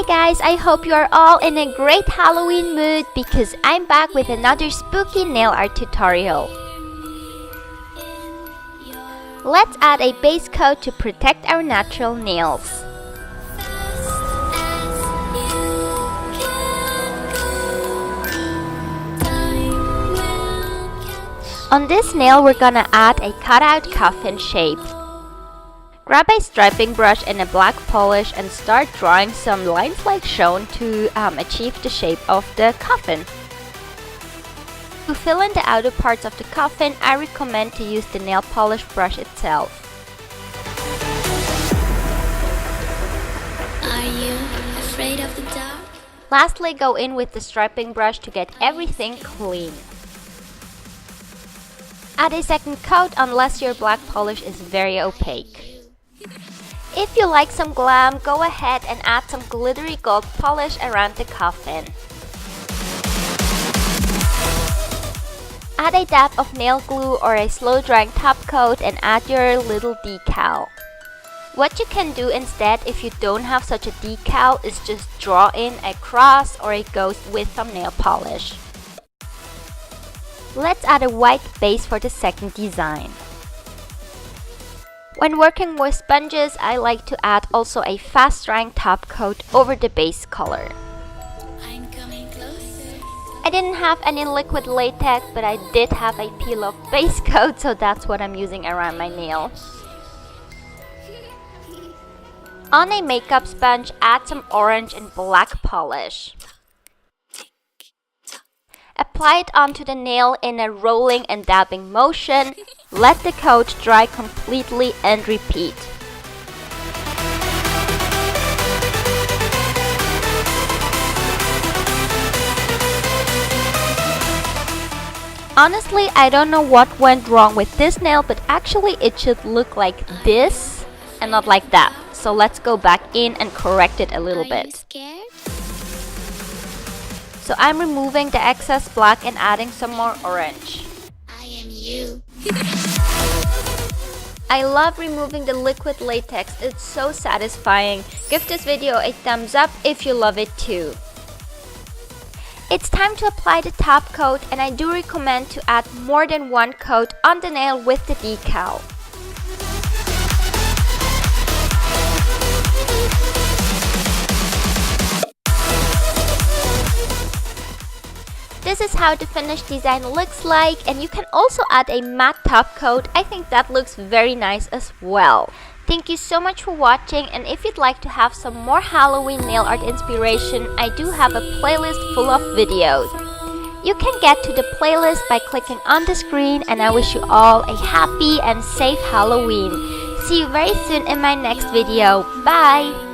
Hi guys, I hope you are all in a great Halloween mood because I'm back with another spooky nail art tutorial. Let's add a base coat to protect our natural nails. On this nail, we're gonna add a cutout coffin shape. Grab a striping brush and a black polish and start drawing some lines like shown to achieve the shape of the coffin. To fill in the outer parts of the coffin, I recommend to use the nail polish brush itself. Are you afraid of the dark? Lastly, go in with the striping brush to get everything clean. Add a second coat unless your black polish is very opaque. If you like some glam, go ahead and add some glittery gold polish around the coffin. Add a dab of nail glue or a slow drying top coat and add your little decal. What you can do instead if you don't have such a decal is just draw in a cross or a ghost with some nail polish. Let's add a white base for the second design. When working with sponges, I like to add also a fast drying top coat over the base color. I'm coming closer. I didn't have any liquid latex, but I did have a peel-off base coat, so that's what I'm using around my nail. On a makeup sponge, add some orange and black polish. Apply it onto the nail in a rolling and dabbing motion. Let the coat dry completely and repeat. Honestly, I don't know what went wrong with this nail, but actually it should look like this and not like that. So let's go back in and correct it a little bit. Are you scared? So I'm removing the excess black and adding some more orange. I am you. I love removing the liquid latex, it's so satisfying. Give this video a thumbs up if you love it too. It's time to apply the top coat, and I do recommend to add more than one coat on the nail with the decal. This is how the finished design looks like, and you can also add a matte top coat. I think that looks very nice as well. Thank you so much for watching, and if you'd like to have some more Halloween nail art inspiration, I do have a playlist full of videos. You can get to the playlist by clicking on the screen, and I wish you all a happy and safe Halloween. See you very soon in my next video. Bye!